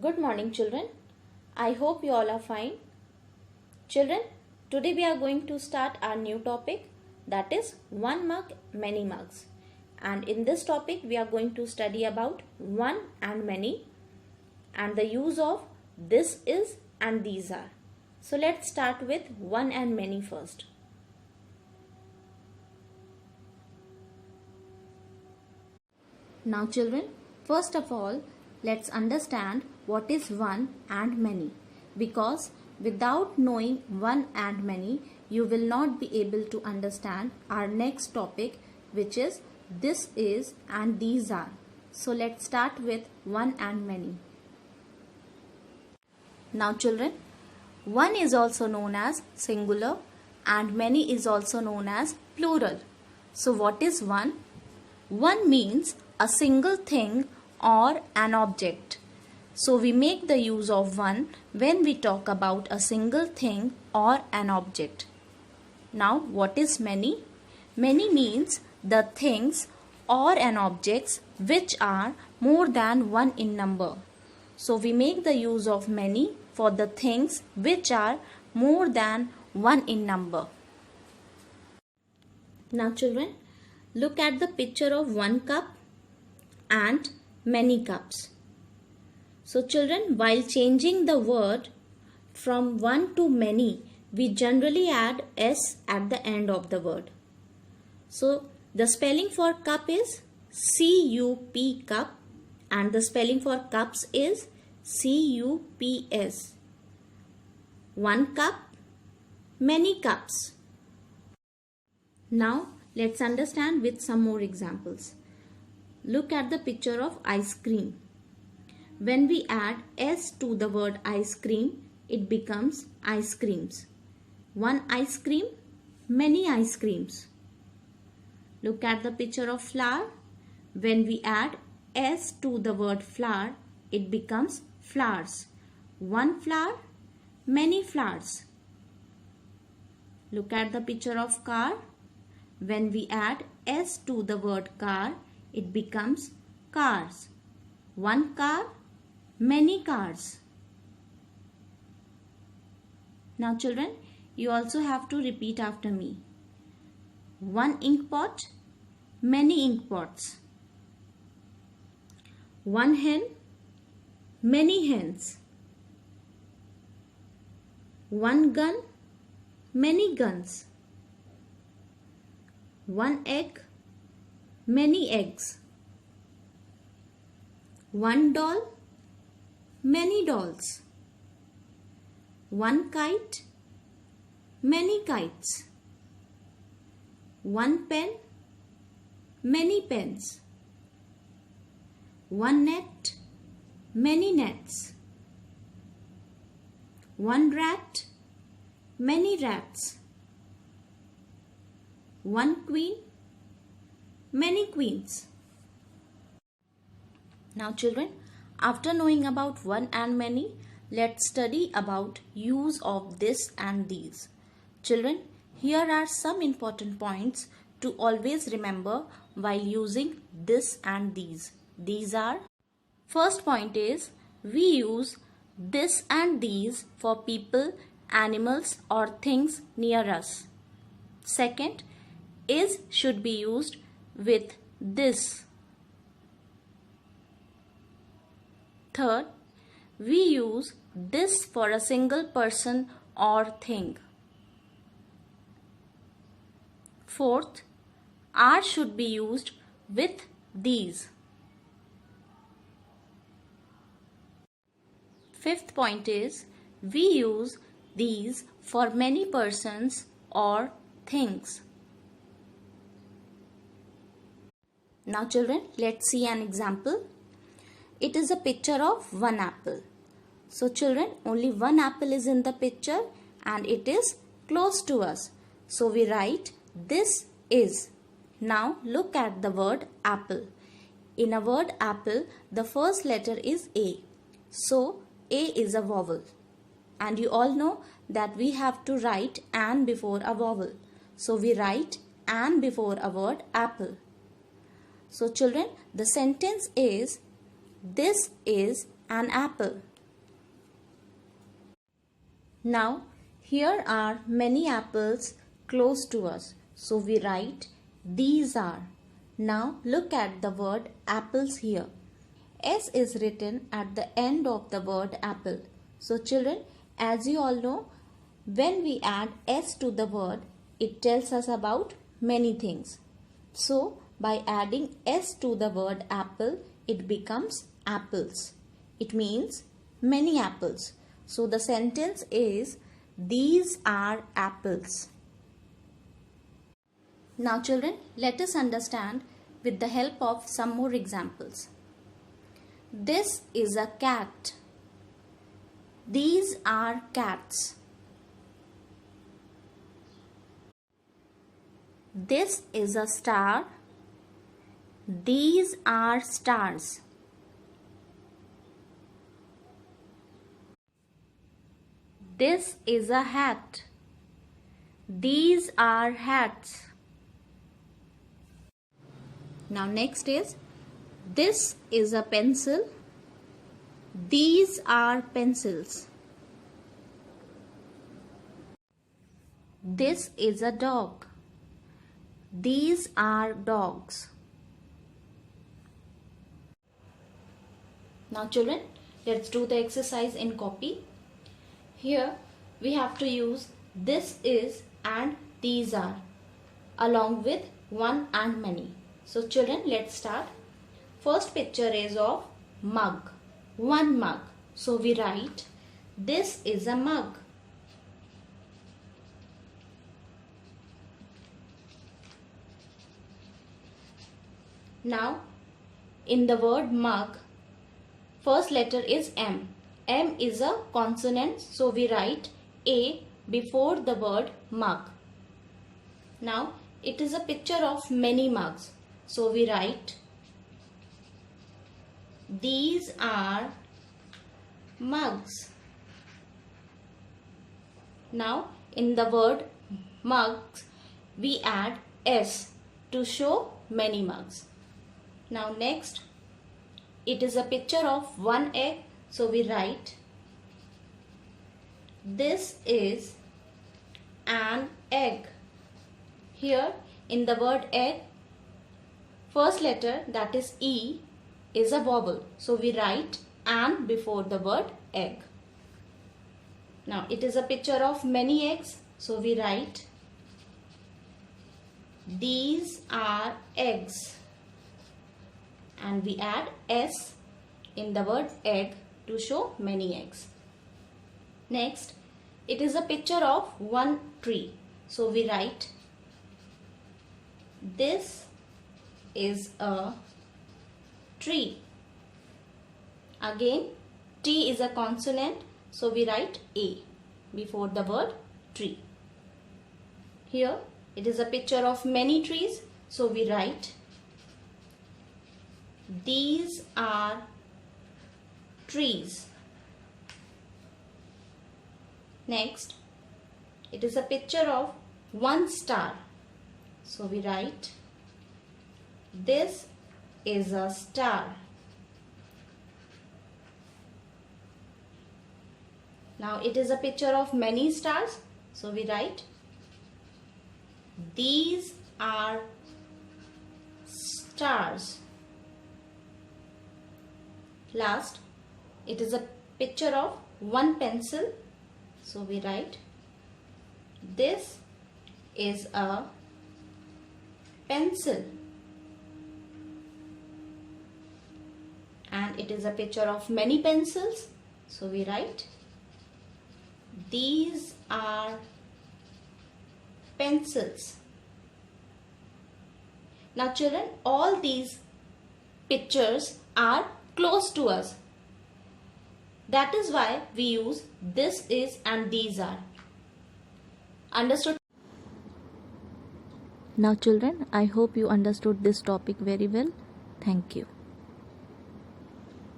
Good morning children. I hope you all are fine. Children, today we are going to start our new topic, that is one mug, many mugs. And in this topic we are going to study about one and many and the use of this is and these are. So let's start with one and many first. Now children, first of all, let's understand what is one and many, because without knowing one and many, you will not be able to understand our next topic, which is this is and these are. So let's start with one and many. Now children, one is also known as singular and many is also known as plural. So what is one? One means a single thing or an object. So we make the use of one when we talk about a single thing or an object. Now what is many? Many means the things or an objects which are more than one in number. So we make the use of many for the things which are more than one in number. Now children, look at the picture of one cup and many cups. So children, while changing the word from one to many, we generally add s at the end of the word. So the spelling for cup is C-U-P, cup, and the spelling for cups is C-U-P-S. One cup, many cups. Now let's understand with some more examples. Look at the picture of ice cream. When we add s to the word ice cream, it becomes ice creams. One ice cream, many ice creams. Look at the picture of flower. When we add s to the word flower, it becomes flowers. One flower, many flowers. Look at the picture of car. When we add s to the word car, it becomes cars. One car, many cars. Now children, you also have to repeat after me. One ink pot, many ink pots. One hen, many hens. One gun, many guns. One egg, many eggs. One doll, many dolls. One kite, many kites. One pen, many pens. One net, many nets. One rat, many rats. One queen, many queens. Now children, after knowing about one and many, let's study about use of this and these. Children, here are some important points to always remember while using this and these. These are, first point is, we use this and these for people, animals or things near us. Second, is should be used with this. Third, we use this for a single person or thing. Fourth, are should be used with these. Fifth point is, we use these for many persons or things. Now children, let's see an example. It is a picture of one apple. So children, only one apple is in the picture and it is close to us. So we write this is. Now look at the word apple. In a word apple, the first letter is A. So A is a vowel. And you all know that we have to write an before a vowel. So we write an before a word apple. So children, the sentence is, this is an apple. Now, here are many apples close to us. So we write these are. Now look at the word apples here. S is written at the end of the word apple. So children, as you all know, when we add S to the word, it tells us about many things. So by adding S to the word apple, it becomes apples. It means many apples. So the sentence is, these are apples. Now children, let us understand with the help of some more examples. This is a cat. These are cats. This is a star. These are stars. This is a hat. These are hats. Now next is, this is a pencil. These are pencils. This is a dog. These are dogs. Now children, let's do the exercise in copy. Here we have to use this is and these are along with one and many. So children, let's start. First picture is of mug. One mug. So we write this is a mug. Now in the word mug, first letter is M. M is a consonant, so we write A before the word mug. Now it is a picture of many mugs, so we write these are mugs. Now in the word mugs, we add S to show many mugs. Now next, it is a picture of one egg, so we write this is an egg. Here in the word egg, first letter, that is E, is a vowel, so we write an before the word egg. Now it is a picture of many eggs, so we write these are eggs, and we add S in the word egg to show many eggs. Next, it is a picture of one tree, so we write this is a tree. Again, T is a consonant, so we write A before the word tree. Here it is a picture of many trees, so we write these are trees. Next, it is a picture of one star, so we write this is a star. Now it is a picture of many stars, so we write these are stars. Last, it is a picture of one pencil, so we write this is a pencil. And it is a picture of many pencils, so we write these are pencils. Now children, all these pictures are close to us. That is why we use this is and these are. Understood? Now children, I hope you understood this topic very well. Thank you.